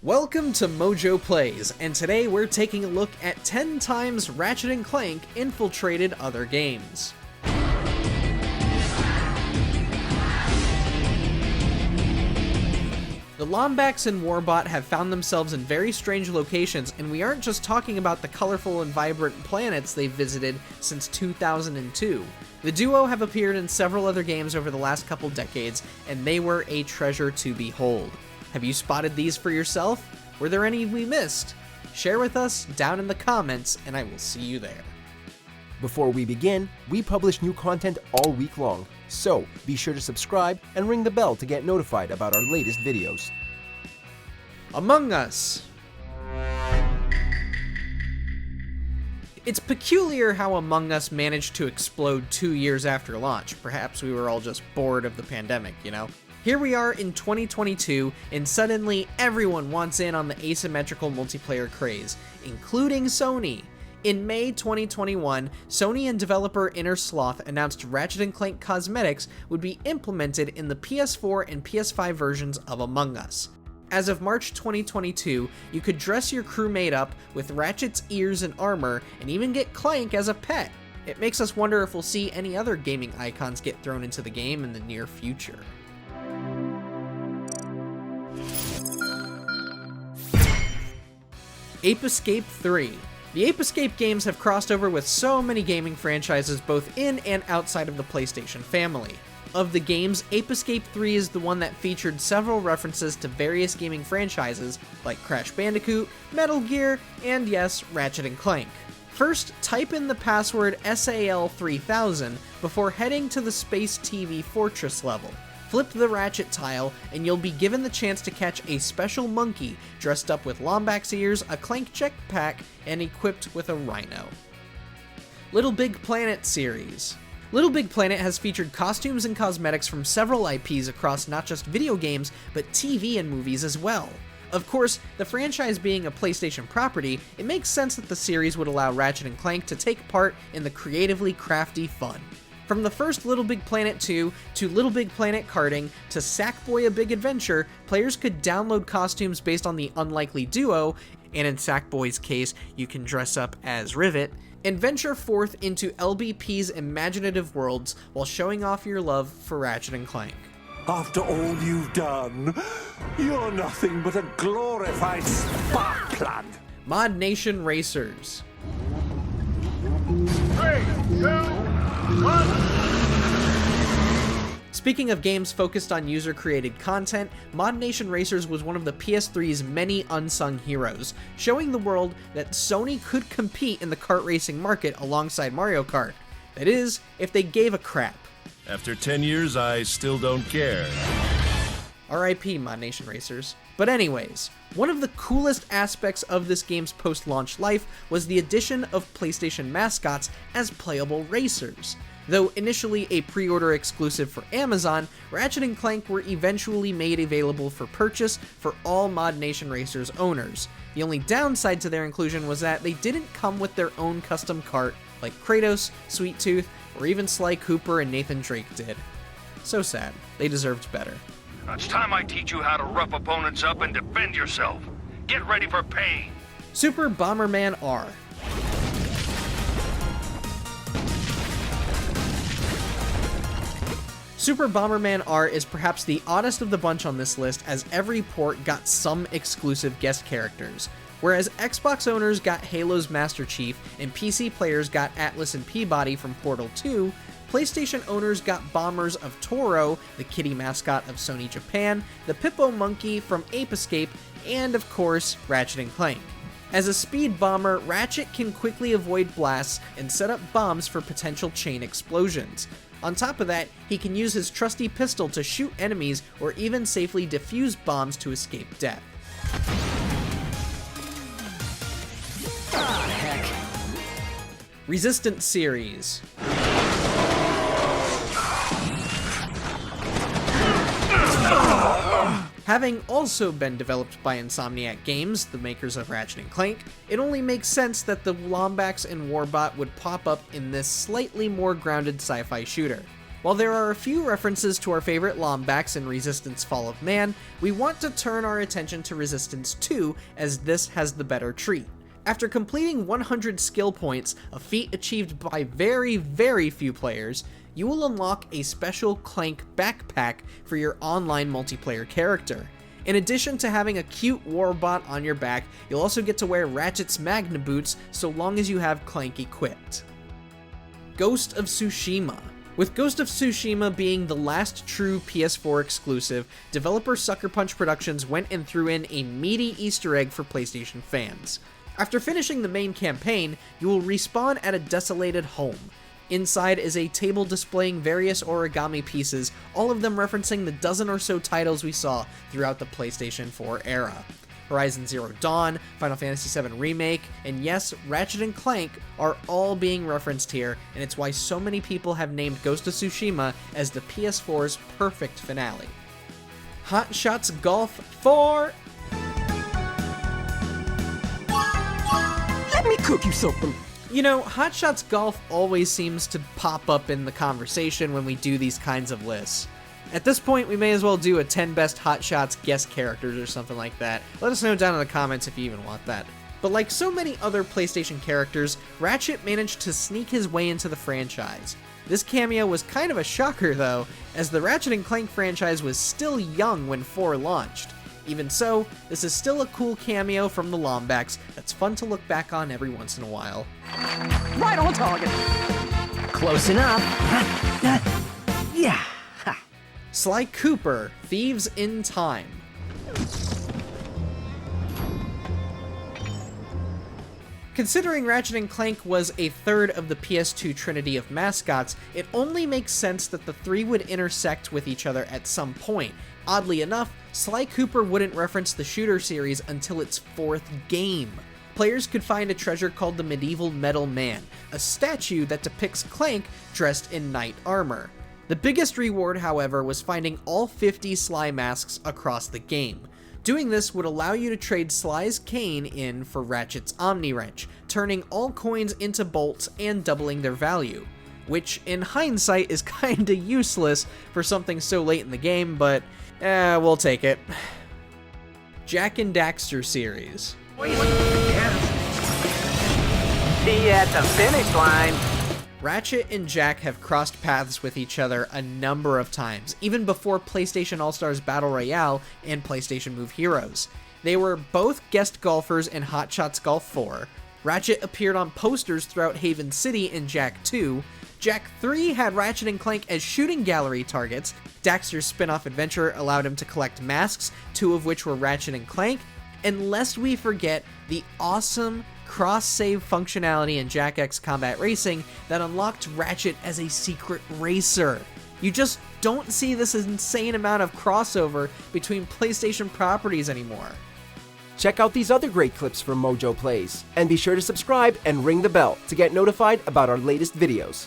Welcome to Mojo Plays, and today we're taking a look at 10 times Ratchet & Clank infiltrated other games. The Lombax and Warbot have found themselves in very strange locations, and we aren't just talking about the colorful and vibrant planets they've visited since 2002. The duo have appeared in several other games over the last couple decades, and they were a treasure to behold. Have you spotted these for yourself? Were there any we missed? Share with us down in the comments, and I will see you there. Before we begin, we publish new content all week long, so be sure to subscribe and ring the bell to get notified about our latest videos. Among Us. It's peculiar how Among Us managed to explode 2 years after launch. Perhaps we were all just bored of the pandemic, you know? Here we are in 2022, and suddenly everyone wants in on the asymmetrical multiplayer craze, including Sony. In May 2021, Sony and developer Innersloth announced Ratchet & Clank cosmetics would be implemented in the PS4 and PS5 versions of Among Us. As of March 2022, you could dress your crewmate up with Ratchet's ears and armor, and even get Clank as a pet. It makes us wonder if we'll see any other gaming icons get thrown into the game in the near future. Ape Escape 3. The Ape Escape games have crossed over with so many gaming franchises both in and outside of the PlayStation family. Of the games, Ape Escape 3 is the one that featured several references to various gaming franchises like Crash Bandicoot, Metal Gear, and yes, Ratchet & Clank. First, type in the password SAL3000 before heading to the Space TV Fortress level. Flip the Ratchet tile, and you'll be given the chance to catch a special monkey dressed up with Lombax ears, a Clank jetpack, and equipped with a rhino. Little Big Planet series. Little Big Planet has featured costumes and cosmetics from several IPs across not just video games, but TV and movies as well. Of course, the franchise being a PlayStation property, it makes sense that the series would allow Ratchet & Clank to take part in the creatively crafty fun. From the first Little Big Planet 2 to Little Big Planet Karting to Sackboy: A Big Adventure, players could download costumes based on the unlikely duo, and in Sackboy's case, you can dress up as Rivet, and venture forth into LBP's imaginative worlds while showing off your love for Ratchet & Clank. After all you've done, you're nothing but a glorified spark plug. Mod Nation Racers. 3, 2, 1. Speaking of games focused on user-created content, Mod Nation Racers was one of the PS3's many unsung heroes, showing the world that Sony could compete in the kart racing market alongside Mario Kart. That is, if they gave a crap. After 10 years, I still don't care. RIP, Mod Nation Racers. But anyways, one of the coolest aspects of this game's post-launch life was the addition of PlayStation mascots as playable racers. Though initially a pre-order exclusive for Amazon, Ratchet & Clank were eventually made available for purchase for all Mod Nation Racers owners. The only downside to their inclusion was that they didn't come with their own custom kart like Kratos, Sweet Tooth, or even Sly Cooper and Nathan Drake did. So sad. They deserved better. It's time I teach you how to rough opponents up and defend yourself. Get ready for pain. Super Bomberman R. Super Bomberman R is perhaps the oddest of the bunch on this list, as every port got some exclusive guest characters. Whereas Xbox owners got Halo's Master Chief and PC players got Atlas and Peabody from Portal 2, PlayStation owners got Bombers of Toro, the kitty mascot of Sony Japan, the Pippo Monkey from Ape Escape, and of course, Ratchet & Clank. As a speed bomber, Ratchet can quickly avoid blasts and set up bombs for potential chain explosions. On top of that, he can use his trusty pistol to shoot enemies or even safely defuse bombs to escape death. Resistance series. Having also been developed by Insomniac Games, the makers of Ratchet & Clank, it only makes sense that the Lombax and Warbot would pop up in this slightly more grounded sci-fi shooter. While there are a few references to our favorite Lombax in Resistance Fall of Man, we want to turn our attention to Resistance 2 as this has the better treat. After completing 100 skill points, a feat achieved by very, very few players, you will unlock a special Clank backpack for your online multiplayer character. In addition to having a cute warbot on your back, you'll also get to wear Ratchet's Magna boots so long as you have Clank equipped. Ghost of Tsushima. With Ghost of Tsushima being the last true PS4 exclusive, developer Sucker Punch Productions went and threw in a meaty Easter egg for PlayStation fans. After finishing the main campaign, you will respawn at a desolated home. Inside is a table displaying various origami pieces, all of them referencing the dozen or so titles we saw throughout the PlayStation 4 era. Horizon Zero Dawn, Final Fantasy VII Remake, and yes, Ratchet & Clank are all being referenced here, and it's why so many people have named Ghost of Tsushima as the PS4's perfect finale. Hot Shots Golf 4. Let me cook you something. You know, Hot Shots Golf always seems to pop up in the conversation when we do these kinds of lists. At this point, we may as well do a 10 best Hot Shots guest characters or something like that. Let us know down in the comments if you even want that. But like so many other PlayStation characters, Ratchet managed to sneak his way into the franchise. This cameo was kind of a shocker though, as the Ratchet & Clank franchise was still young when 4 launched. Even so, this is still a cool cameo from the Lombax that's fun to look back on every once in a while. Right on target. Close enough. Yeah. Sly Cooper, Thieves in Time. Considering Ratchet & Clank was a third of the PS2 trinity of mascots, it only makes sense that the three would intersect with each other at some point. Oddly enough, Sly Cooper wouldn't reference the shooter series until its 4th game. Players could find a treasure called the Medieval Metal Man, a statue that depicts Clank dressed in knight armor. The biggest reward, however, was finding all 50 Sly masks across the game. Doing this would allow you to trade Sly's cane in for Ratchet's Omni Wrench, turning all coins into bolts and doubling their value. Which, in hindsight, is kinda useless for something so late in the game, but we'll take it. Jak and Daxter series. See you at the finish line. Ratchet and Jak have crossed paths with each other a number of times, even before PlayStation All-Stars Battle Royale and PlayStation Move Heroes. They were both guest golfers in Hot Shots Golf 4. Ratchet appeared on posters throughout Haven City in Jak 2. Jak 3 had Ratchet & Clank as shooting gallery targets. Daxter's spin-off adventure allowed him to collect masks, 2 of which were Ratchet & Clank. And lest we forget the awesome cross-save functionality in Jak X Combat Racing that unlocked Ratchet as a secret racer. You just don't see this insane amount of crossover between PlayStation properties anymore. Check out these other great clips from Mojo Plays, and be sure to subscribe and ring the bell to get notified about our latest videos.